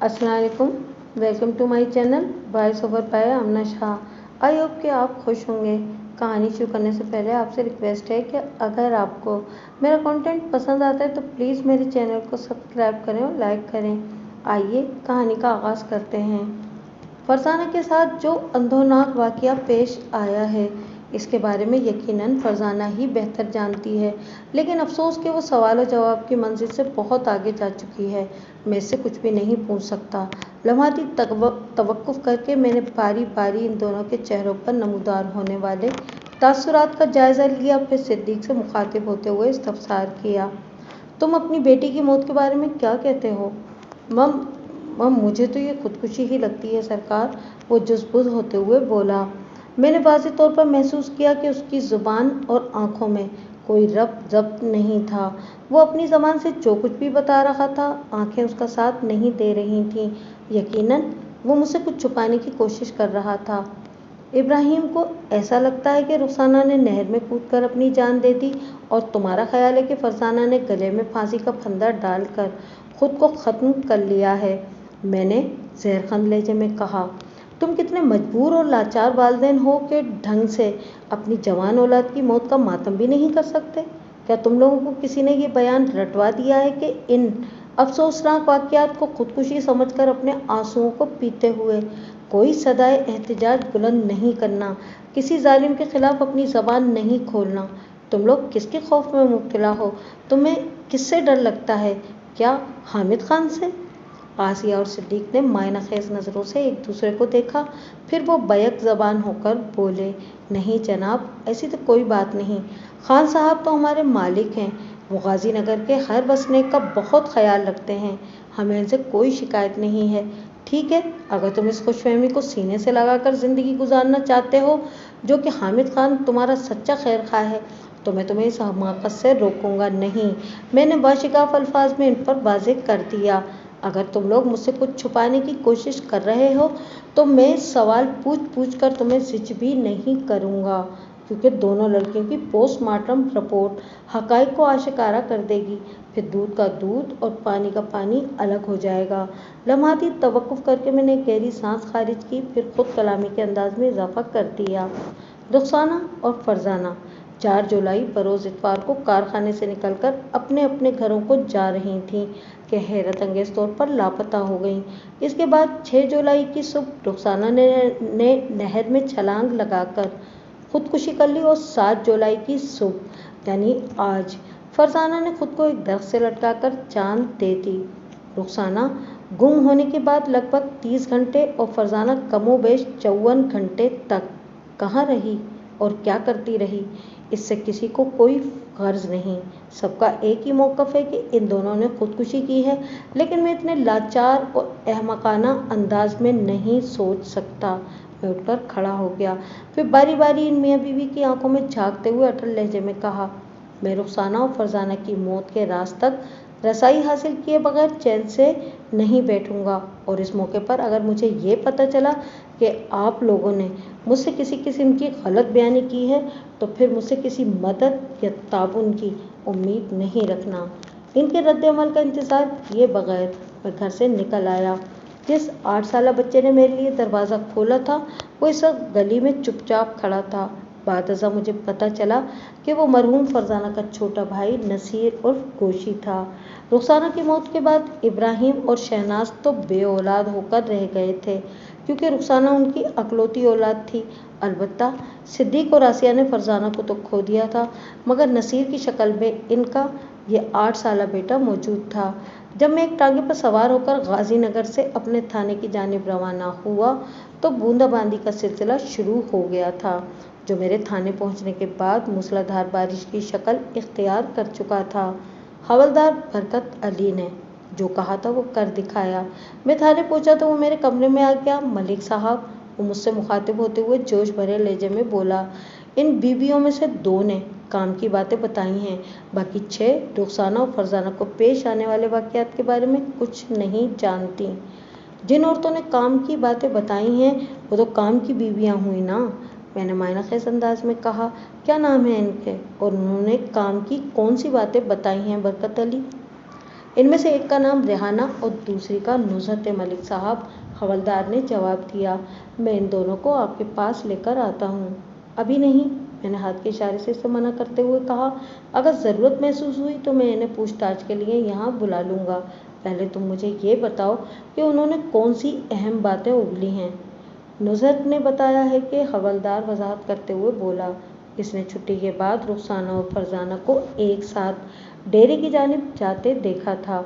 अस्सलाम वालेकुम, welcome to my channel voice over by Amna Shah. I hope कि आप खुश होंगे। कहानी शुरू करने से पहले आपसे रिक्वेस्ट है कि अगर आपको मेरा कंटेंट पसंद आता है तो प्लीज़ मेरे चैनल को सब्सक्राइब करें और लाइक करें। आइए कहानी का आगाज़ करते हैं। फरजाना के साथ जो अंधोनाक वाक़या पेश आया है इसके बारे में यकीनन फरजाना ही बेहतर जानती है, लेकिन अफसोस कि वो सवाल और जवाब की मंजिल से बहुत आगे जा चुकी है। मैं इससे कुछ भी नहीं पूछ सकता। लम्हाती तवक्कुफ करके मैंने बारी बारी इन दोनों के चेहरों पर नमूदार होने वाले तासुरात का जायज़ा लिया, फिर सिद्दीक से मुखातिब होते हुए इस्तफसार किया, तुम अपनी बेटी की मौत के बारे में क्या कहते हो? मम मुझे तो ये खुदकुशी ही लगती है सरकार, वो जुज़बुज़ होते हुए बोला। मैंने वाज़ेह तौर पर महसूस किया कि उसकी ज़ुबान और आँखों में कोई ज़ब्त नहीं था। वो अपनी ज़बान से जो कुछ भी बता रहा था, आँखें उसका साथ नहीं दे रही थीं। यकीनन वो मुझसे कुछ छुपाने की कोशिश कर रहा था। इब्राहिम को ऐसा लगता है कि रुखसाना ने नहर में कूदकर अपनी जान दे दी और तुम्हारा ख्याल है कि फरजाना ने गले में फांसी का फंदा डालकर खुद को ख़त्म कर लिया है, मैंने ज़हरखंद लहजे में कहा। तुम कितने मजबूर और लाचार वालिदैन हो कि ढंग से अपनी जवान औलाद की मौत का मातम भी नहीं कर सकते। क्या तुम लोगों को किसी ने ये बयान रटवा दिया है कि इन अफसोसनाक वाक़यात को खुदकुशी समझकर अपने आंसुओं को पीते हुए कोई सदाए एहतजाज बुलंद नहीं करना, किसी जालिम के खिलाफ अपनी ज़बान नहीं खोलना? तुम लोग किसके खौफ में मुब्तला हो? तुम्हें किससे डर लगता है? क्या हामिद खान से? आसिया और सिद्दीक ने मायना खेज नज़रों से एक दूसरे को देखा, फिर वो बैक ज़बान होकर बोले, नहीं जनाब, ऐसी तो कोई बात नहीं। खान साहब तो हमारे मालिक हैं, वो गाजी नगर के हर वसनीक का बहुत ख्याल रखते हैं, हमें इनसे कोई शिकायत नहीं है। ठीक है, अगर तुम इस खुशफहमी को सीने से लगाकर ज़िंदगी गुजारना चाहते हो जो कि हामिद खान तुम्हारा सच्चा खैर खा है, तो मैं तुम्हें इस हमाकत से रोकूंगा नहीं। मैंने बाशिकाफ अल्फाज में इन पर वाज़ेह कर दिया। अगर तुम लोग मुझसे कुछ छुपाने की कोशिश कर रहे हो तो मैं सवाल पूछ पूछ कर तुम्हें जिच भी नहीं करूँगा, क्योंकि दोनों लड़कियों की पोस्टमार्टम रिपोर्ट हक़ाइक़ को आशिकारा कर देगी। फिर दूध का दूध और पानी का पानी अलग हो जाएगा। लम्हाती तवक्कुफ़ करके मैंने एक गहरी सांस खारिज की, फिर खुद कलामी के अंदाज में इजाफा कर दिया। रुखसाना और फरजाना 4 जुलाई बरोज़ इतवार को कारखाने से निकलकर अपने अपने घरों को जा रही थीं कि हैरत अंगेज़ तौर पर लापता हो गईं। इसके बाद 6 जुलाई की सुबह रुखसाना ने नहर में छलांग लगाकर खुदकुशी कर ली और 7 जुलाई की सुबह यानी आज फरजाना ने खुद को एक दरख्त से लटकाकर जान दे दी। रुखसाना गुम होने के बाद लगभग 30 घंटे और फरजाना कमोबेश 54 घंटे तक कहाँ रही और क्या करती रही, इससे किसी को कोई गर्ज नहीं। सबका एक ही मौक़िफ़ है कि इन दोनों ने खुदकुशी की है, लेकिन मैं इतने लाचार और अहमकाना अंदाज में नहीं सोच सकता। मैं उठकर खड़ा हो गया, फिर बारी बारी इन मियाँ बीवी की आंखों में झांकते हुए अटल लहजे में कहा, मैं रुखसाना और फरजाना की मौत के राज तक रसाई हासिल किए बगैर चैन से नहीं बैठूंगा। और इस मौके पर अगर मुझे ये पता चला कि आप लोगों ने मुझसे किसी किस्म की गलत बयानी की है तो फिर मुझसे किसी मदद या ताउन की उम्मीद नहीं रखना। इनके रद्द-ए-अमल का इंतज़ार किए बगैर मैं घर से निकल आया। जिस 8 साला बच्चे ने मेरे लिए दरवाज़ा खोला था वो इस वक्त गली में चुपचाप खड़ा था। बादशाह मुझे पता चला कि वो मरहूम फरजाना का छोटा भाई नसीर उर्फ गोशी था। रुखसाना की मौत के बाद इब्राहिम और शहनाज तो बे औलाद होकर रह गए थे, क्योंकि रुखसाना उनकी अकलौती औलाद थी। अलबत्ता सिद्दीक और आसिया ने फरजाना को तो खो दिया था, मगर नसीर की शक्ल में इनका ये 8 साला बेटा मौजूद था। जब मैं एक टांगे पर सवार होकर गाजी नगर से अपने थाने की जानिब रवाना हुआ तो बूंदाबांदी का सिलसिला शुरू हो गया था, जो मेरे थाने पहुंचने के बाद मूसलाधार बारिश की शक्ल इख्तियार कर चुका था। हवलदार बरकत अली ने जो कहा था वो कर दिखाया। मैं थाने पहुंचा तो वो मेरे कमरे में आ गया। मलिक साहब, वो मुझसे मुखातिब होते हुए जोश भरे लहजे में बोला, इन बीबियों में से 2 ने काम की बातें बताई हैं, बाकी 6 रुखसाना और फरजाना को पेश आने वाले वाक़यात के बारे में कुछ नहीं जानती। जिन औरतों ने काम की बातें बताई हैं वो तो काम की बीवियाँ हुई ना, मैंने मायना खेज अंदाज में कहा। क्या नाम है इनके और उन्होंने काम की कौन सी बातें बताई हैं बरकत अली? इनमें से एक का नाम रेहाना और दूसरी का नुसरत है मलिक साहब। हवलदार ने जवाब दिया। मैं इन दोनों को आपके पास लेकर आता हूँ। अभी नहीं, मैंने हाथ के इशारे से इसे मना करते हुए कहा। अगर ज़रूरत महसूस हुई तो मैं इन्हें पूछताछ के लिए यहाँ बुला लूँगा। पहले तुम मुझे ये बताओ कि उन्होंने कौन सी अहम बातें उगली हैं। नुसरत ने बताया है कि हवलदार वजाहत करते हुए बोला। इसने छुट्टी के बाद रुखसाना और फरजाना को एक साथ डेरे की जानिब जाते देखा था।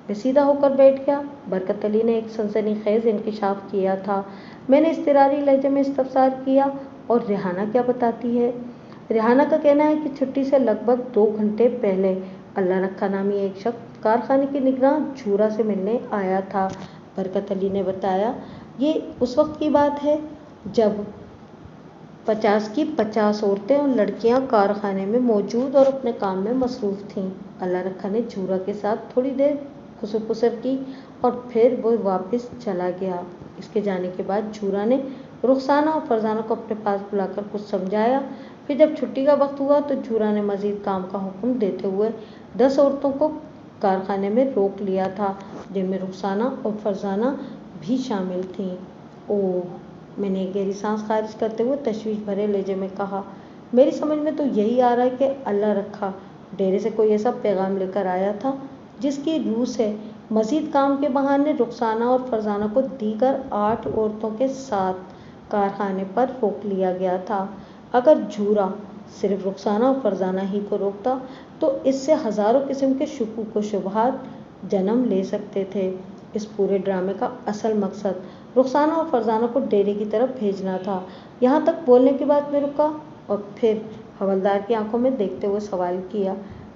मैं सीधा होकर बैठ गया। बरकत अली ने एक सनसनीखेज इंकशाफ किया था। मैंने इज़्तिरारी लहजे में इस्तफसार किया, और रेहाना क्या बताती है? रेहाना का कहना है कि छुट्टी से लगभग 2 घंटे पहले अल्लाह रखा नामी एक शख्स कारखाने की निगरान झूरा से मिलने आया था। बरकत अली ने बताया, ये उस वक्त की बात है जब 50 की 50 औरतें और लड़कियां कारखाने में मौजूद और अपने काम में मसरूफ़ थीं। अल्लाह रखा ने झूरा के साथ थोड़ी देर खुसर पुसर की और फिर वो वापस चला गया। इसके जाने के बाद झूरा ने रुखसाना और फरजाना को अपने पास बुलाकर कुछ समझाया। फिर जब छुट्टी का वक्त हुआ तो झूरा ने मजीद काम का हुक्म देते हुए 10 औरतों को कारखाने में रोक लिया था, जिनमें रुखसाना और फरजाना भी शामिल थीं। ओह, मैंने एक गहरी सांस खारिज करते हुए तशवीश भरे लहजे में कहा। मेरी समझ में तो यही आ रहा है कि अल्लाह रखा डेरे से कोई ऐसा पैगाम लेकर आया था जिसकी रूह से मजीद काम के बहाने रुखसाना और फरजाना को दीगर 8 औरतों के साथ कारखाने पर रोक लिया गया था। अगर झूरा सिर्फ रुखसाना और फरजाना ही को रोकता तो इससे हज़ारों किस्म के शुकूक व शुबहात जन्म ले सकते थे। इस पूरे ड्रामे का असल मकसद रुखसाना और फरजाना को डेरे की तरफ भेजना था। यहाँ तक बोलने के बाद मैं रुका और फिर हवलदार की आंखों में देखते हुए सवाल किया,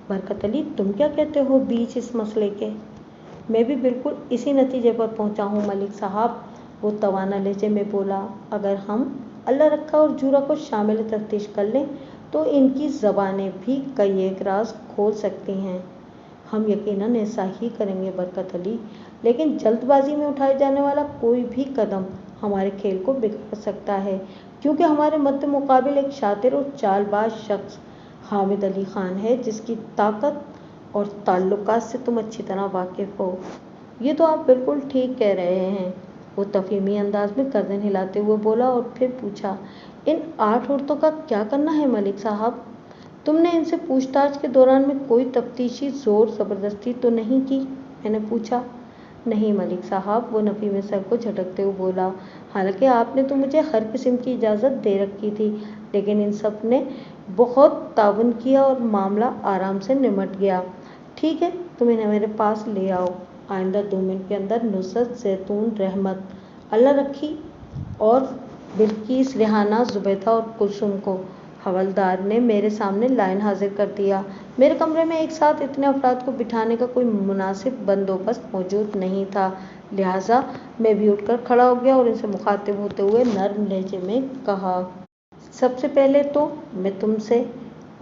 बरकत अली, तुम क्या कहते हो बीच इस मसले के? मैं भी बिल्कुल इसी नतीजे पर पहुँचा हूँ मलिक साहब, वो तवाना लहजे में बोला। अगर हम अल्लाह रखा और झूरा को शामिल तफ्तीश कर लें तो इनकी ज़बानें भी कई एक राज खोल सकती हैं। हम यकीनन ऐसा ही करेंगे बरकत अली, लेकिन जल्दबाजी में उठाए जाने वाला कोई भी कदम हमारे खेल को बिगाड़ सकता है, क्योंकि हमारे मद्दे मुकाबिल एक शातिर और चालबाज शख्स हामिद अली खान है, जिसकी ताकत और ताल्लुकात से तुम अच्छी तरह वाकिफ़ हो। ये तो आप बिल्कुल ठीक कह रहे हैं, वो तफहीमी अंदाज में गर्दन हिलाते हुए बोला और फिर पूछा, इन 8 औरतों का क्या करना है मलिक साहब? तुमने इनसे पूछताछ के दौरान में कोई तफ्तीशी जोर ज़बरदस्ती तो नहीं की? मैंने पूछा। नहीं मलिक साहब, वो नफ़ी में सर को झटकते हुए बोला। हालांकि आपने तो मुझे हर किस्म की इजाज़त दे रखी थी, लेकिन इन सब ने बहुत ताउन किया और मामला आराम से निमट गया। ठीक है, तुम इन्हें मेरे पास ले आओ। आइंदा 2 मिनट के अंदर नुसरत, जैतून, रहमत, अल्लाह रखी और बिल्किस, रेहाना, जुबैदा और कुलसुम को हवलदार ने मेरे सामने लाइन हाजिर कर दिया। मेरे कमरे में एक साथ इतने अफराद को बिठाने का कोई मुनासिब बंदोबस्त मौजूद नहीं था, लिहाजा मैं भी उठकर खड़ा हो गया और इनसे मुखातिब होते हुए नर्म लहजे में कहा, सबसे पहले तो मैं तुमसे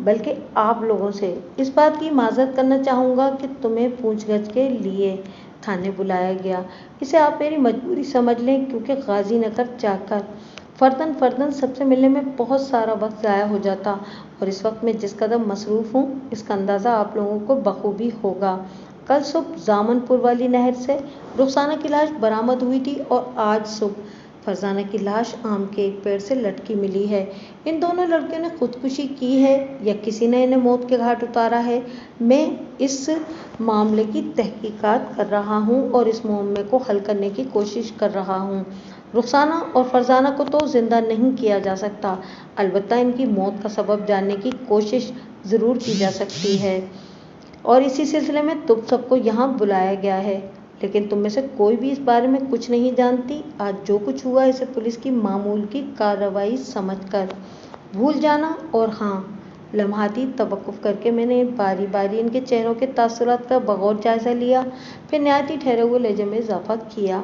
बल्कि आप लोगों से इस बात की माजरत करना चाहूँगा कि तुम्हें पूछगछ के लिए थाने बुलाया गया। इसे आप मेरी मजबूरी समझ लें, क्योंकि गाजी नगर जाकर फ़र्दन फ़र्दन सबसे मिलने में बहुत सारा वक्त ज़ाया हो जाता, और इस वक्त मैं जिस कदर मसरूफ़ हूँ इसका अंदाज़ा आप लोगों को बखूबी होगा। कल सुबह जामनपुर वाली नहर से रुखसाना की लाश बरामद हुई थी और आज सुबह फरजाना की लाश आम के एक पेड़ से लटकी मिली है। इन दोनों लड़कियों ने खुदकुशी की है या किसी ने इन्हें मौत के घाट उतारा है। मैं इस मामले की तहकीकात कर रहा हूँ और इस मामले को हल करने की कोशिश कर रहा हूँ। रुखसाना और फरजाना को तो जिंदा नहीं किया जा सकता, अलबत्ता इनकी मौत का सबब जानने की कोशिश ज़रूर की जा सकती है, और इसी सिलसिले में तुम सबको यहाँ बुलाया गया है। लेकिन तुम में से कोई भी इस बारे में कुछ नहीं जानती। आज जो कुछ हुआ इसे पुलिस की मामूल की कार्रवाई समझकर भूल जाना। और हाँ, लम्हाती तवक्कुफ़ करके मैंने बारी बारी इनके चेहरों के तासुरात का बगौर जायज़ा लिया, फिर नहायत ही ठहरे हुए लहजे में इजाफा किया।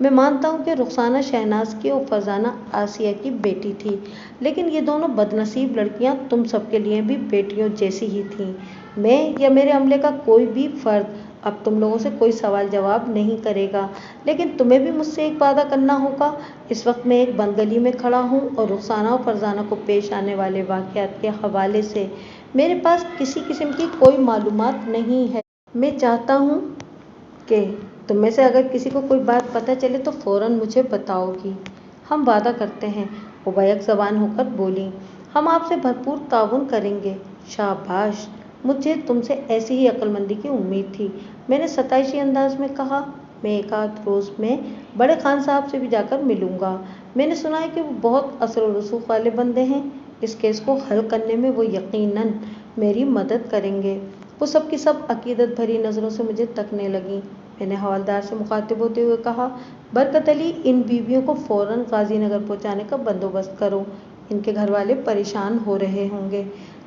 मैं मानता हूँ कि रुखसाना शहनाज की और फरजाना आसिया की बेटी थी, लेकिन ये दोनों बदनसीब लड़कियाँ तुम सबके लिए भी बेटियों जैसी ही थीं। मैं या मेरे अमले का कोई भी फ़र्द अब तुम लोगों से कोई सवाल जवाब नहीं करेगा, लेकिन तुम्हें भी मुझसे एक वादा करना होगा। इस वक्त मैं एक बंद गली में खड़ा हूँ और रुखसाना और फरजाना को पेश आने वाले वाक़यात के हवाले से मेरे पास किसी किस्म की कोई मालूमात नहीं है। मैं चाहता हूँ कि तुम में से अगर किसी को कोई बात पता चले तो फौरन मुझे बताओगी। हम वादा करते हैं, वो बैक ज़बान होकर बोली। हम आपसे भरपूर ताउन करेंगे। शाबाश, मुझे तुमसे ऐसी ही अक्लमंदी की उम्मीद थी, मैंने सताइशी अंदाज में कहा। मैं एक आध रोज़ में बड़े खान साहब से भी जाकर मिलूंगा। मैंने सुना है कि वो बहुत असर व रसूख वाले बंदे हैं। इस केस को हल करने में वो यकीनन मेरी मदद करेंगे। वो सब की सब अकीदत भरी नज़रों से मुझे तकने लगी। मैंने हवलदार से मुखातिब होते हुए कहा, बरकत अली, इन बीवियों को फ़ौरन गाज़ीनगर पहुंचाने का बंदोबस्त करो। इनके घर वाले परेशान हो रहे होंगे।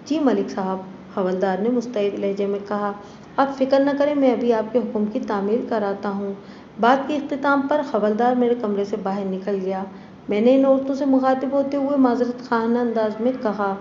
जी मलिक साहब, हवलदार ने मुस्तैद लहजे में कहा। आप फिक्र न करें, मैं अभी आपके हुक्म की तामील कराता हूँ। बात के इख्तिताम पर हवलदार मेरे कमरे से बाहर निकल गया। मैंने इन औरतों से मुखातिब होते हुए माजरत खाना अंदाज में कहा,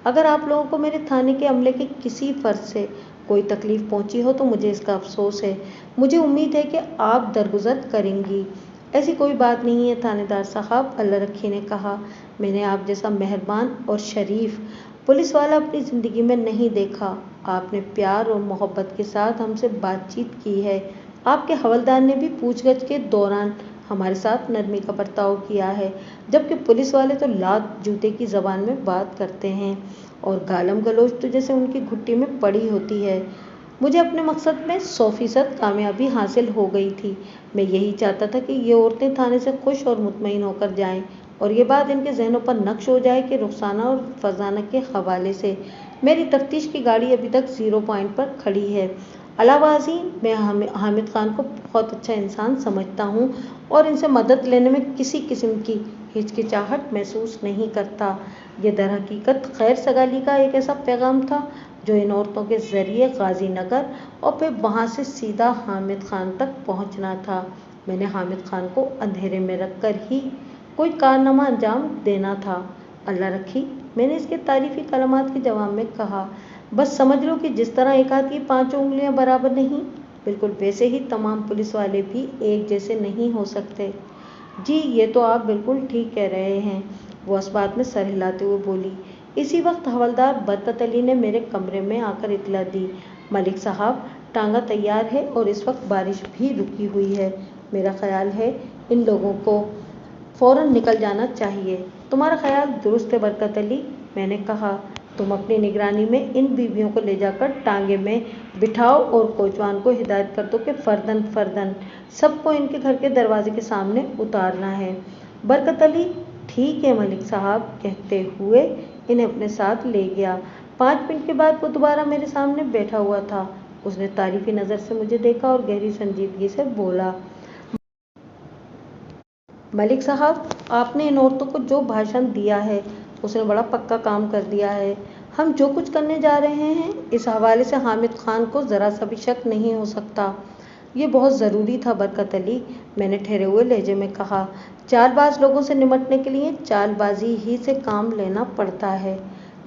अगर आप लोगों को मेरे थाने के अमले के किसी फ़र्द से कोई तकलीफ़ पहुंची हो तो मुझे इसका अफसोस है। मुझे उम्मीद है कि आप दरगुजर करेंगी। ऐसी कोई बात नहीं है थानेदार साहब, अल्लाह रखी ने कहा। मैंने आप जैसा मेहरबान और शरीफ पुलिस वाला अपनी ज़िंदगी में नहीं देखा। आपने प्यार और मोहब्बत के साथ हमसे बातचीत की है। आपके हवलदार ने भी पूछगछ के दौरान हमारे साथ नरमी का बर्ताव किया है, जबकि पुलिस वाले तो लात जूते की ज़बान में बात करते हैं और गालम गलोच तो जैसे उनकी घुट्टी में पड़ी होती है। मुझे अपने मकसद में 100% कामयाबी हासिल हो गई थी। मैं यही चाहता था कि ये औरतें थाने से खुश और मुतमईन होकर जाएं और ये बात इनके जहनों पर नक्श हो जाए कि रुखसाना और फरजाना के हवाले से मेरी तफ्तीश की गाड़ी अभी तक 0 पॉइंट पर खड़ी है। अलावाजी, मैं हामिद खान को बहुत अच्छा इंसान समझता हूँ और इनसे मदद लेने में किसी किस्म की हिचकिचाहट महसूस नहीं करता। ये दरहकीकत खैर सगाली का एक ऐसा पैगाम था जो इन औरतों के ज़रिए गाज़ीनगर और फिर वहाँ से सीधा हामिद खान तक पहुँचना था। मैंने हामिद खान को अंधेरे में रखकर ही कोई कारनामा अंजाम देना था। अल्लाह रखी, मैंने इसके तारीफ़ी कलमात के जवाब में कहा, बस समझ लो कि जिस तरह एक हाथ की 5 उंगलियां बराबर नहीं, बिल्कुल वैसे ही तमाम पुलिस वाले भी एक जैसे नहीं हो सकते। जी, ये तो आप बिल्कुल ठीक कह रहे हैं, वो इस बात में सर हिलाते हुए बोली। इसी वक्त हवलदार बरकत अली ने मेरे कमरे में आकर इतला दी, मलिक साहब, टांगा तैयार है और इस वक्त बारिश भी रुकी हुई है। मेरा ख्याल है इन लोगों को फ़ौरन निकल जाना चाहिए। तुम्हारा ख्याल दुरुस्त है बरकत अली, मैंने कहा। तुम अपनी निगरानी में इन बीवियों को ले जाकर टांगे में बिठाओ और कोचवान को हिदायत कर दो कि फर्दन फर्दन सबको इनके घर के दरवाजे के सामने उतारना है। बरकत अली, ठीक है मलिक साहब, कहते हुए इन्हें अपने साथ ले गया। 5 मिनट के बाद वो दोबारा मेरे सामने बैठा हुआ था। उसने तारीफी नज़र से मुझे देखा और गहरी संजीदगी से बोला, मलिक साहब, आपने इन औरतों को जो भाषण दिया है उसने बड़ा पक्का काम कर दिया है। हम जो कुछ करने जा रहे हैं इस हवाले से हामिद खान को ज़रा सा भी शक नहीं हो सकता। ये बहुत ज़रूरी था बरकत अली, मैंने ठहरे हुए लहजे में कहा। चालबाज लोगों से निपटने के लिए चालबाजी ही से काम लेना पड़ता है।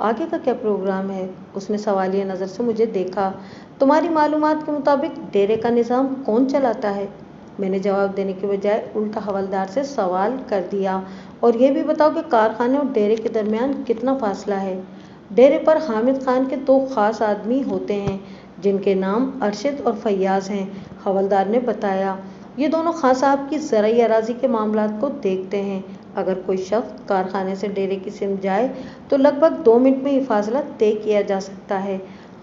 आगे का क्या प्रोग्राम है? उसने सवालिया नज़र से मुझे देखा। तुम्हारी मालूमात के मुताबिक डेरे का निज़ाम कौन चलाता है? मैंने जवाब देने के बजाय उल्टा हवलदार से सवाल कर दिया, और यह भी बताओ कि कारखाने और डेरे के दरमियान कितना फासला है? डेरे पर हामिद खान के 2 ख़ास आदमी होते हैं जिनके नाम अरशद और फैयाज़ हैं, हवलदार ने बताया। ये दोनों खान साहब की ज़राई अराज़ी के मामलात को देखते हैं। अगर कोई शख्स कारखाने से डेरे की सिमत जाए तो लगभग 2 मिनट में ये फासला तय किया जा सकता है।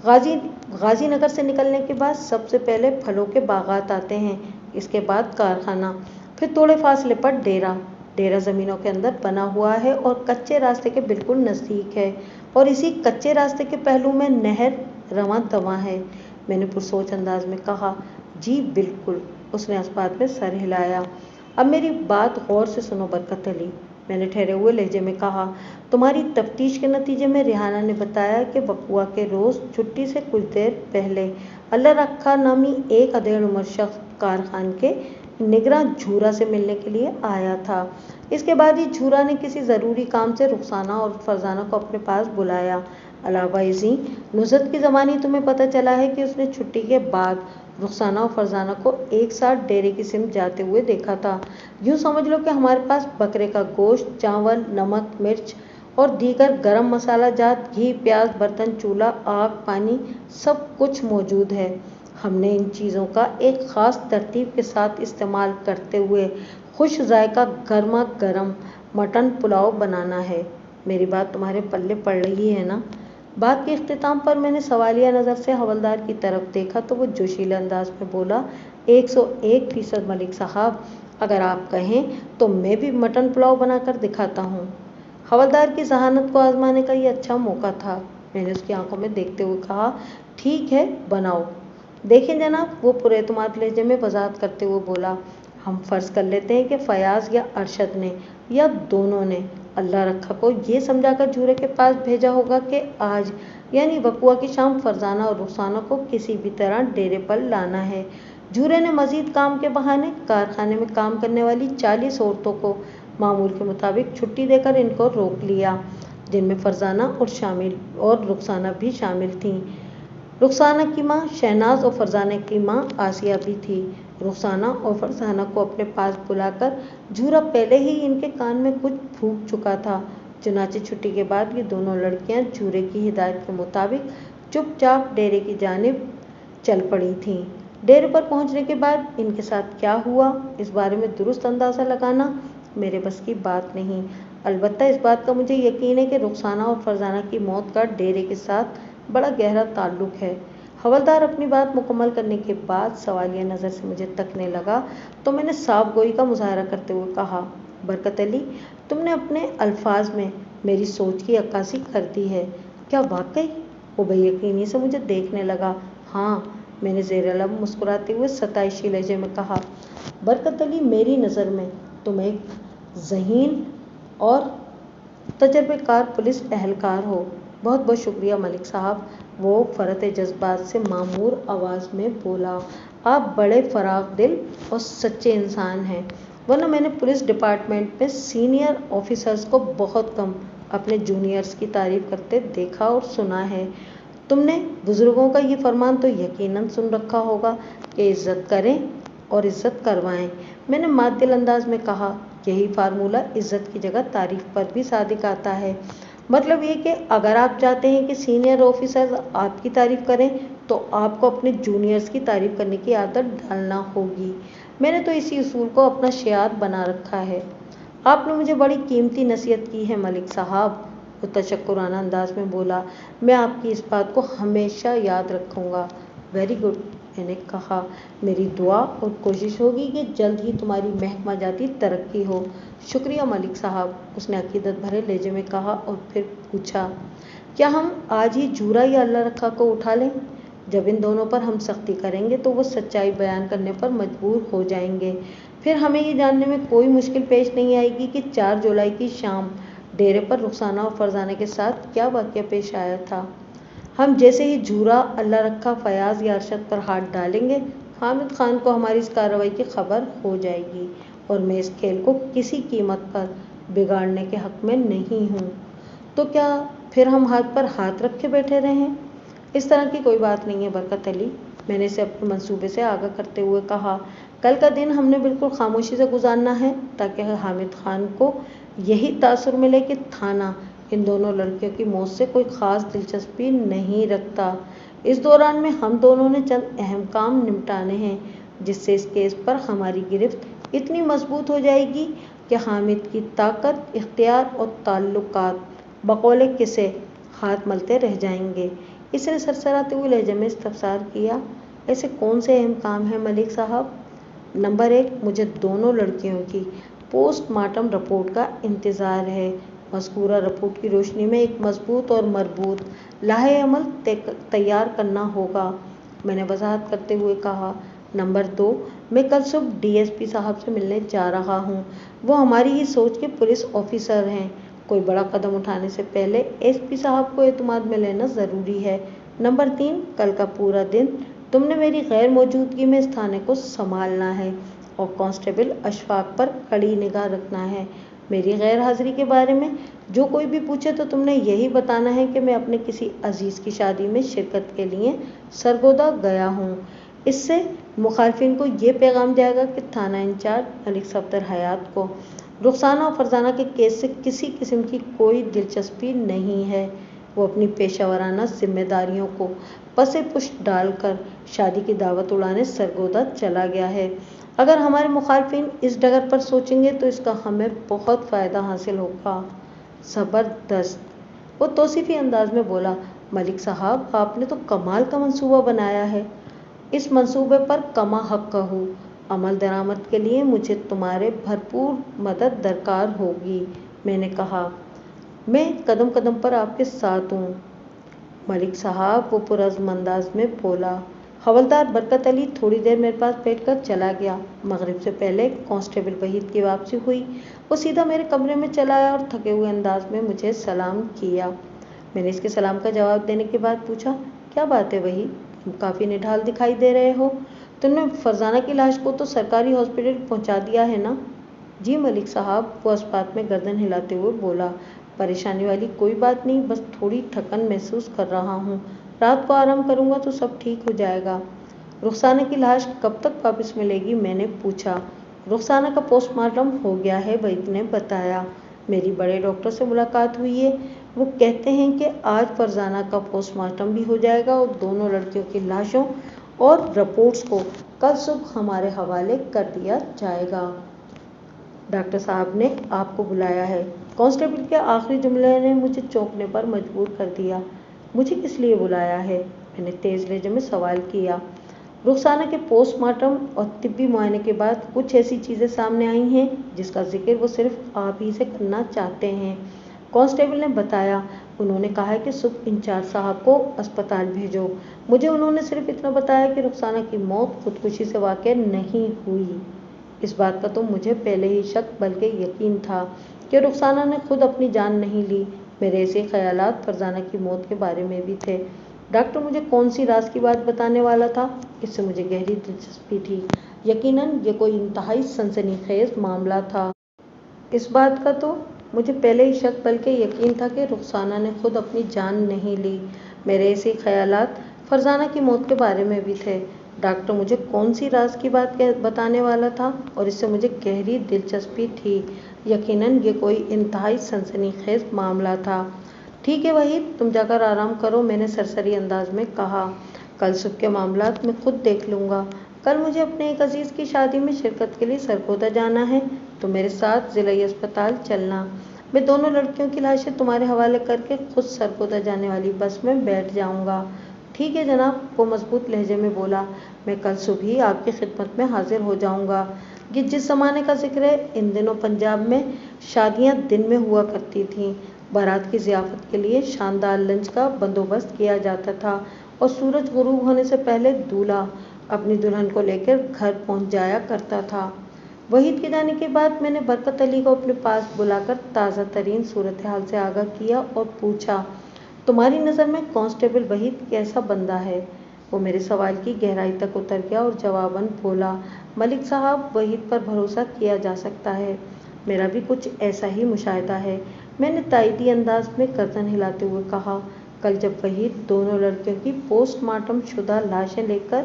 गाज़ीनगर से निकलने के बाद सबसे पहले फलों के बागात आते हैं, इसके बाद कारखाना, फिर थोड़े फासले पर डेरा। डेरा ज़मीनों के अंदर बना हुआ है और कच्चे रास्ते के बिल्कुल नज़दीक है, और इसी कच्चे रास्ते के पहलू में नहर रवां दवां है। मैंने पुरसोच अंदाज में कहा, जी बिल्कुल। उसने इस बात में सर हिलाया। अब मेरी बात गौर से सुनो बरकत अली, मैंने ठहरे हुए लहजे में कहा। तुम्हारी तफ्तीश के नतीजे में रिहाना ने बताया कि वक़ुआ के रोज़ छुट्टी से कुछ देर पहले अल्लाह रखा नामी एक अधेड़ उम्र शख्स कारखान के निगरां झूरा से मिलने के लिए आया था। इसके बाद ही झूरा ने किसी ज़रूरी काम से रुखसाना और फरजाना को अपने पास बुलाया। अलावा इसी नुसरत की ज़बानी तुम्हें पता चला है कि उसने छुट्टी के बाद रुखसाना और फरजाना को एक साथ डेरे की सिमत जाते हुए देखा था। यूँ समझ लो कि हमारे पास बकरे का गोश्त, चावल, नमक, मिर्च और दीगर गरम मसाला जात, घी, प्याज, बर्तन, चूल्हा, आग, पानी, सब कुछ मौजूद है। ہم نے ان چیزوں کا ایک خاص ترتیب کے ساتھ استعمال کرتے ہوئے خوش ذائقہ گرما گرم مٹن پلاؤ بنانا ہے۔ میری بات تمہارے پلے پڑ رہی ہے نا؟ بات کے اختتام پر میں نے سوالیہ نظر سے حوالدار کی طرف دیکھا تو وہ جوشیلے انداز میں بولا، 101% ملک صاحب، اگر آپ کہیں تو میں بھی مٹن پلاؤ بنا کر دکھاتا ہوں۔ حوالدار کی ذہانت کو آزمانے کا یہ اچھا موقع تھا۔ میں نے اس کی آنکھوں میں دیکھتے ہوئے کہا، ٹھیک ہے، بناؤ۔ دیکھیں جناب، وہ پر اعتماد لہجے میں وضاحت کرتے ہوئے بولا، ہم فرض کر لیتے ہیں کہ فیاض یا ارشد نے یا دونوں نے اللہ رکھا کو یہ سمجھا کر جھورے کے پاس بھیجا ہوگا کہ آج یعنی وقوع کی شام فرزانہ اور رخسانہ کو کسی بھی طرح ڈیرے پر لانا ہے۔ جھورے نے مزید کام کے بہانے کارخانے میں کام کرنے والی 40 عورتوں کو معمول کے مطابق چھٹی دے کر ان کو روک لیا، جن میں فرزانہ اور رخسانہ بھی شامل تھیں۔ رخسانہ کی ماں شہناز اور فرزانہ کی ماں آسیہ بھی تھی۔ رخسانہ اور فرزانہ کو اپنے پاس بلا کر جھورا پہلے ہی ان کے کان میں کچھ پھونک چکا تھا۔ چنانچہ چھٹی کے بعد یہ دونوں لڑکیاں جھورے کی ہدایت کے مطابق چپ چاپ ڈیرے کی جانب چل پڑی تھیں۔ ڈیرے پر پہنچنے کے بعد ان کے ساتھ کیا ہوا، اس بارے میں درست اندازہ لگانا میرے بس کی بات نہیں، البتہ اس بات کا مجھے یقین ہے کہ رخسانہ اور فرزانہ کی موت کا ڈیرے کے ساتھ بڑا گہرا تعلق ہے۔ حوالدار اپنی بات مکمل کرنے کے بعد سوالیہ نظر سے مجھے تکنے لگا تو میں نے صاف گوئی کا مظاہرہ کرتے ہوئے کہا، برکت علی، تم نے اپنے الفاظ میں میری سوچ کی عکاسی کر دی ہے۔ کیا واقعی؟ وہ بے یقینی سے مجھے دیکھنے لگا۔ ہاں، میں نے زیر لب مسکراتے ہوئے ستائشی لہجے میں کہا، برکت علی، میری نظر میں تم ایک ذہین اور تجربہ کار پولیس اہلکار ہو۔ بہت بہت شکریہ ملک صاحب، وہ فرط جذبات سے معمور آواز میں بولا، آپ بڑے فراخ دل اور سچے انسان ہیں، ورنہ میں نے پولیس ڈپارٹمنٹ میں سینئر آفیسرز کو بہت کم اپنے جونیئرز کی تعریف کرتے دیکھا اور سنا ہے۔ تم نے بزرگوں کا یہ فرمان تو یقیناً سن رکھا ہوگا کہ عزت کریں اور عزت کروائیں۔ میں نے معدل انداز میں کہا، یہی فارمولہ عزت کی جگہ تعریف پر بھی صادق آتا ہے۔ مطلب یہ کہ اگر آپ چاہتے ہیں کہ سینئر آفیسرز آپ کی تعریف کریں تو آپ کو اپنے جونیئرز کی تعریف کرنے کی عادت ڈالنا ہوگی۔ میں نے تو اسی اصول کو اپنا شعار بنا رکھا ہے۔ آپ نے مجھے بڑی قیمتی نصیحت کی ہے ملک صاحب، وہ تشکرانہ انداز میں بولا، میں آپ کی اس بات کو ہمیشہ یاد رکھوں گا۔ ویری گڈ، میں نے کہا، میری دعا اور کوشش ہوگی کہ جلد ہی تمہاری محکمہ جاتی ترقی ہو۔ شکریہ ملک صاحب، اس نے عقیدت بھرے لہجے میں کہا اور پھر پوچھا، کیا ہم آج ہی جھورا یا اللہ رکھا کو اٹھا لیں؟ جب ان دونوں پر ہم سختی کریں گے تو وہ سچائی بیان کرنے پر مجبور ہو جائیں گے۔ پھر ہمیں یہ جاننے میں کوئی مشکل پیش نہیں آئے گی کہ 4 جولائی کی شام ڈیرے پر رخسانہ اور فرزانہ کے ساتھ کیا واقعہ پیش آیا تھا۔ ہم جیسے ہی جھورا، اللہ رکھا، فیاض یا ارشد پر ہاتھ ڈالیں گے، حامد خان کو ہماری اس کارروائی کی خبر ہو جائے گی اور میں اس کھیل کو کسی قیمت پر بگاڑنے کے حق میں نہیں ہوں۔ تو کیا پھر ہم ہاتھ پر ہاتھ رکھے بیٹھے رہیں؟ اس طرح کی کوئی بات نہیں ہے برکت علی، میں نے اسے اپنے منصوبے سے آگاہ کرتے ہوئے کہا، کل کا دن ہم نے بالکل خاموشی سے گزارنا ہے تاکہ حامد خان کو یہی تاثر ملے کہ تھانہ ان دونوں لڑکیوں کی موت سے کوئی خاص دلچسپی نہیں رکھتا۔ اس دوران میں ہم دونوں نے چند اہم کام نمٹانے ہیں جس سے اس کیس پر ہماری گرفت اتنی مضبوط ہو جائے گی کہ حامد کی طاقت، اختیار اور تعلقات بقول کسے ہاتھ ملتے رہ جائیں گے۔ اس نے سرسراتے ہوئے لہجے میں استفسار کیا، ایسے کون سے اہم کام ہیں ملک صاحب؟ نمبر 1، مجھے دونوں لڑکیوں کی پوسٹ مارٹم رپورٹ کا انتظار ہے۔ مذکورہ رپورٹ کی روشنی میں ایک مضبوط اور مربوط لائحہ عمل تیار کرنا ہوگا، میں نے وضاحت کرتے ہوئے کہا۔ نمبر 2، میں کل صبح ڈی ایس پی صاحب سے ملنے جا رہا ہوں، وہ ہماری ہی سوچ کے پولیس آفیسر ہیں۔ کوئی بڑا قدم اٹھانے سے پہلے ایس پی صاحب کو اعتماد میں لینا ضروری ہے۔ نمبر 3، کل کا پورا دن تم نے میری غیر موجودگی میں اس تھانے کو سنبھالنا ہے اور کانسٹیبل اشفاق پر کڑی نگاہ رکھنا ہے۔ میری غیر حاضری کے بارے میں جو کوئی بھی پوچھے تو تم نے یہی بتانا ہے کہ میں اپنے کسی عزیز کی شادی میں شرکت کے لیے سرگودا گیا ہوں۔ اس سے مخالفین کو یہ پیغام جائے گا کہ تھانہ انچارج ملک صفدر حیات کو رخسانہ اور فرزانہ کے کیس سے کسی قسم کی کوئی دلچسپی نہیں ہے، وہ اپنی پیشہ ورانہ ذمہ داریوں کو پسے پشت ڈال کر شادی کی دعوت اڑانے سرگودا چلا گیا ہے۔ اگر ہمارے مخالفین اس ڈگر پر سوچیں گے تو اس کا ہمیں بہت فائدہ حاصل ہوگا۔ زبردست، وہ توصیفی انداز میں بولا۔ ملک صاحب، آپ نے تو کمال کا منصوبہ بنایا ہے۔ اس منصوبے پر کما حق کہوں، عمل درآمد کے لیے مجھے تمہارے بھرپور مدد درکار ہوگی۔ میں نے کہا، میں قدم قدم پر آپ کے ساتھ ہوں۔ ملک صاحب، وہ پرعزم انداز میں بولا۔ حوالدار برکت علی تھوڑی دیر میرے پاس بیٹھ کر چلا گیا۔ مغرب سے پہلے کانسٹیبل وحید کی واپسی ہوئی۔ وہ سیدھا میرے کمرے میں چلا آیا اور تھکے ہوئے انداز میں مجھے سلام کیا۔ میں نے اس کے سلام کا جواب دینے کے بعد پوچھا، کیا بات ہے وحید، تم کافی نڈھال دکھائی دے رہے ہو؟ تم نے فرزانہ کی لاش کو تو سرکاری ہاسپٹل پہنچا دیا ہے نا؟ جی ملک صاحب، وہ اس بات میں گردن ہلاتے ہوئے بولا۔ پریشانی والی کوئی بات نہیں، بس تھوڑی تھکن محسوس کر رہا ہوں۔ رات کو آرام کروں گا تو سب ٹھیک ہو جائے گا۔ رخسانہ کی لاش کب تک واپس ملے گی؟ میں نے پوچھا۔ رخسانہ کا پوسٹ مارٹم ہو گیا ہے، وحید نے بتایا۔ میری بڑے ڈاکٹر سے ملاقات ہوئی ہے، وہ کہتے ہیں کہ آج فرزانہ کا پوسٹ مارٹم بھی ہو جائے گا اور دونوں لڑکیوں کی لاشوں اور رپورٹس کو کل صبح ہمارے حوالے کر دیا جائے گا۔ ڈاکٹر صاحب نے آپ کو بلایا ہے۔ کانسٹیبل کے آخری جملے نے مجھے چونکنے پر مجبور کر دیا۔ مجھے کس لیے بلایا ہے؟ میں نے تیز لہجے میں سوال کیا۔ رخسانہ کے پوسٹ مارٹم اور طبی معائنے کے بعد کچھ ایسی چیزیں سامنے آئی ہیں جس کا ذکر وہ صرف آپ ہی سے کرنا چاہتے ہیں، کانسٹیبل نے بتایا۔ انہوں نے کہا ہے کہ صبح انچارج صاحب کو اسپتال بھیجو۔ مجھے انہوں نے صرف اتنا بتایا کہ رخسانہ کی موت خودکشی سے واقع نہیں ہوئی۔ اس بات کا تو مجھے پہلے ہی شک بلکہ یقین تھا کہ رخسانہ نے خود اپنی جان نہیں لی۔ میرے ایسے خیالات فرزانہ کی موت کے بارے میں بھی تھے۔ ڈاکٹر مجھے کون سی راز کی بات بتانے والا تھا؟ اس سے مجھے گہری دلچسپی تھی۔ یقیناً یہ کوئی انتہائی سنسنی خیز معاملہ تھا۔ اس بات کا تو مجھے پہلے ہی شک بلکہ یقین تھا کہ رخسانہ نے خود اپنی جان نہیں لی۔ میرے ایسے خیالات فرزانہ کی موت کے بارے میں بھی تھے۔ ڈاکٹر مجھے کون سی راز کی بات بتانے والا تھا اور اس سے مجھے گہری دلچسپی تھی۔ یقیناً یہ کوئی انتہائی سنسنی خیز معاملہ تھا۔ ٹھیک ہے وحید، تم جا کر آرام کرو، میں نے سرسری انداز میں کہا۔ کل صبح کے معاملات میں خود دیکھ لوں گا۔ کل مجھے اپنے ایک عزیز کی شادی میں شرکت کے لیے سرگودا جانا ہے، تو میرے ساتھ ضلعی اسپتال چلنا۔ میں دونوں لڑکیوں کی لاشیں تمہارے حوالے کر کے خود سرگودا جانے والی بس میں بیٹھ جاؤں گا۔ ٹھیک ہے جناب، وہ مضبوط لہجے میں بولا۔ میں کل صبح ہی آپ کی خدمت میں حاضر ہو جاؤں گا۔ یہ جس زمانے کا ذکر ہے، ان دنوں پنجاب میں شادیاں دن میں ہوا کرتی تھیں۔ بارات کی ضیافت کے لیے شاندار لنچ کا بندوبست کیا جاتا تھا اور سورج غروب ہونے سے پہلے دولہا اپنی دلہن کو لے کر گھر پہنچ جایا کرتا تھا۔ وحید کے جانے کے بعد میں نے برکت علی کو اپنے پاس بلا کر تازہ ترین صورتحال سے آگاہ کیا اور پوچھا، تمہاری نظر میں کانسٹیبل وحید کیسا بندہ ہے؟ وہ میرے سوال کی گہرائی تک اتر گیا اور جواباً بولا، ملک صاحب، وحید پر بھروسہ کیا جا سکتا ہے۔ میرا بھی کچھ ایسا ہی مشاہدہ ہے، میں نے تائیدی انداز میں گردن ہلاتے ہوئے کہا۔ کل جب وحید دونوں لڑکیوں کی پوسٹ مارٹم شدہ لاشیں لے کر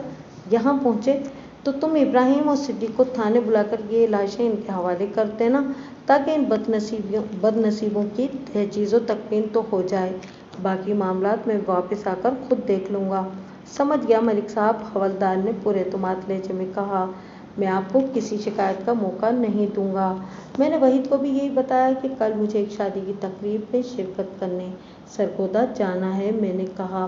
یہاں پہنچے تو تم ابراہیم اور صدیق کو تھانے بلا کر یہ لاشیں ان کے حوالے کر دینا تاکہ ان بد نصیبوں کی تجہیز و تکفین تو ہو جائے، باقی معاملات میں واپس آ کر خود دیکھ لوں گا۔ سمجھ گیا ملک صاحب، حوالدار نے پراعتماد لہجے میں کہا۔ میں آپ کو کسی شکایت کا موقع نہیں دوں گا۔ میں نے وحید کو بھی یہی بتایا کہ کل مجھے ایک شادی کی تقریب میں شرکت کرنے سرگودا جانا ہے۔ میں نے کہا،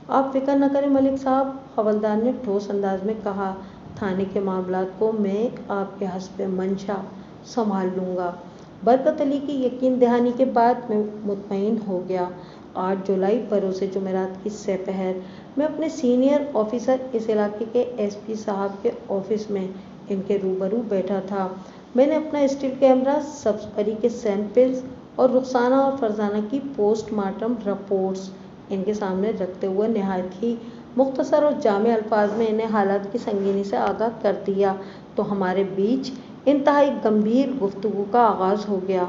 آپ فکر نہ کریں ملک صاحب، حوالدار نے ٹھوس انداز میں کہا، تھانے کے معاملات کو میں آپ کے حسب منشا سنبھال لوں گا۔ برکت علی کی یقین دہانی کے بعد میں مطمئن ہو گیا۔ 8 جولائی بروز جمعرات کی سہ پہر میں اپنے سینئر آفیسر اس علاقے کے ایس پی صاحب کے آفس میں ان کے روبرو بیٹھا تھا۔ میں نے اپنا اسٹل کیمرہ سبز پری کے سیمپلز اور رخسانہ اور فرزانہ کی پوسٹ مارٹم رپورٹس ان کے سامنے رکھتے ہوئے نہایت ہی مختصر اور جامع الفاظ میں انہیں حالات کی سنگینی سے آگاہ کر دیا تو ہمارے بیچ انتہائی گمبھیر گفتگو کا آغاز ہو گیا۔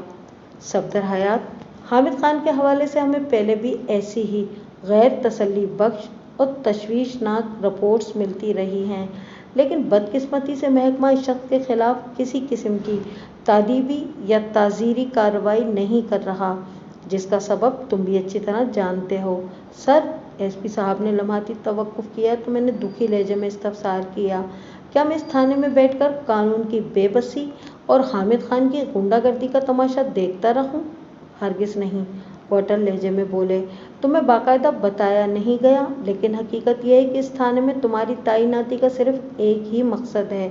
صفدر حیات حامد خان کے حوالے سے ہمیں پہلے بھی ایسی ہی غیر تسلی بخش اور تشویشناک رپورٹس ملتی رہی ہیں، لیکن بدقسمتی سے محکمہ اس شخص کے خلاف کسی قسم کی تادیبی یا تعزیری کارروائی نہیں کر رہا، جس کا سبب تم بھی اچھی طرح جانتے ہو۔ سر، एसपी साहब ने लम्हाती तवक्कुफ किया तो मैंने दुखी लहजे में इस्तफसार किया, क्या मैं इस थाने में बैठकर कानून की बेबसी और हामिद खान की गुंडागर्दी का तमाशा देखता रहूं? हरगिज़ नहीं, वो अटल लहजे में बोले। तुम्हें बाकायदा बताया नहीं गया, लेकिन हकीकत यह है कि इस थाने में तुम्हारी तैनाती का सिर्फ एक ही मकसद है,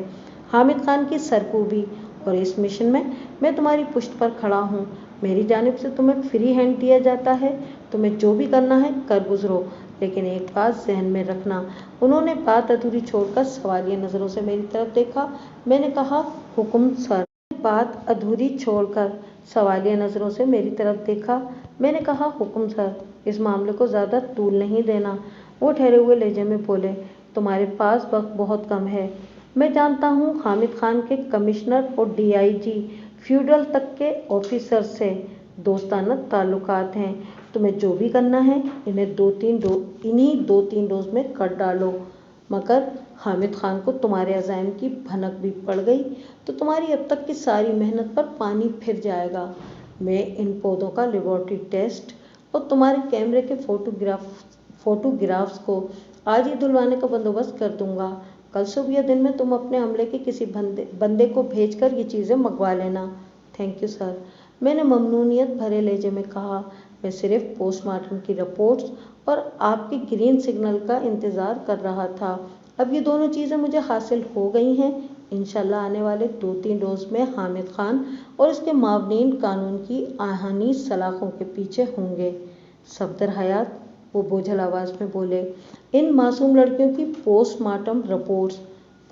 हामिद खान की सरकूबी, और इस मिशन में मैं तुम्हारी पुष्ट पर खड़ा हूँ। मेरी जानिब से तुम्हें फ्री हैंड दिया जाता है, तुम्हें जो भी करना है कर गुजरो, लेकिन एक बात जहन में रखना। उन्होंने बात अधूरी छोड़कर सवालिया नज़रों से मेरी तरफ देखा। मैंने कहा, हुक्म सर। बात अधूरी छोड़कर सवालिया नज़रों से मेरी तरफ देखा। मैंने कहा, हुक्म सर। इस मामले को ज़्यादा तूल नहीं देना, वो ठहरे हुए लहजे में बोले। तुम्हारे पास वक्त बहुत कम है। मैं जानता हूँ हामिद खान के कमिश्नर और डीआईजी फ्यूडल तक के ऑफिसर से दोस्ताना ताल्लुकात हैं। तुम्हें जो भी करना है इन्हीं दो तीन डोज में कर डालो, मगर हामिद खान को तुम्हारे अज़ाइम की भनक भी पड़ गई तो तुम्हारी अब तक की सारी मेहनत पर पानी फिर जाएगा। मैं इन पौधों का लेबॉर्ट्री टेस्ट और तुम्हारे कैमरे के फोटोग्राफ्स को आज ही धुलवाने का बंदोबस्त कर दूंगा। कल सुबह या दिन में तुम अपने अमले के किसी बंदे को भेजकर ये चीज़ें मंगवा लेना। थैंक यू सर, मैंने ममनूनियत भरे लहजे में कहा। मैं सिर्फ पोस्टमार्टम की रिपोर्ट्स और आपके ग्रीन सिग्नल का इंतज़ार कर रहा था। अब ये दोनों चीज़ें मुझे हासिल हो गई हैं। इंशाल्लाह आने वाले 2-3 रोज़ में हामिद खान और इसके मावनीन कानून की आहानी सलाखों के पीछे होंगे। सफदर हयात, वो बोझल आवाज़ में बोले। इन मासूम लड़कियों की पोस्टमार्टम रिपोर्ट्स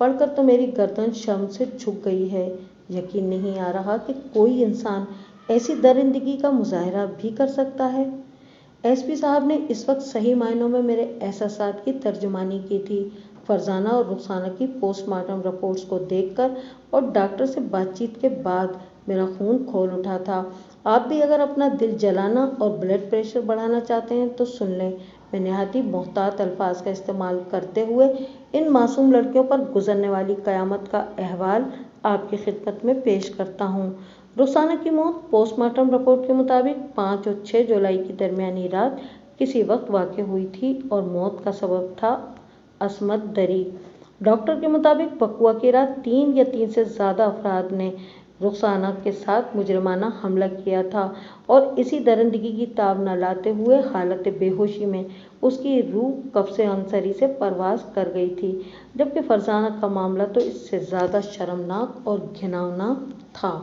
पढ़कर तो मेरी गर्दन शर्म से झुक गई है। यकीन नहीं आ रहा कि कोई इंसान ऐसी दरिंदगी का मुजाहरा भी कर सकता है। एसपी साहब ने इस वक्त सही मायनों में मेरे एहसासात की तर्जुमानी की थी। फरजाना और रुखसाना की पोस्टमार्टम रिपोर्ट्स को देखकर और डॉक्टर से बातचीत के बाद मेरा खून खौल उठा था। आप भी अगर अपना दिल जलाना और ब्लड प्रेशर बढ़ाना चाहते हैं तो सुन लें। मैं नहायती मोहतात अल्फाज का इस्तेमाल करते हुए इन मासूम लड़कियों पर गुजरने वाली क़यामत का अहवाल आपकी खिदमत में पेश करता हूँ। रुखसाना की मौत पोस्टमार्टम रिपोर्ट के मुताबिक 5 और 6 जुलाई की दरमियानी रात किसी वक्त वाक़ हुई थी और मौत का सबब था असमत दरी। डॉक्टर के मुताबिक बकुआ की रात 3 या 3 से ज़्यादा अफराद ने रुखसाना के साथ मुजरमाना हमला किया था और इसी दरिंदगी की ताब न लाते हुए हालत बेहोशी में उसकी रूह कब्ज़े अंसरी से परवास कर गई थी, जबकि फरजाना का मामला तो इससे ज़्यादा शर्मनाक और घिनौना था।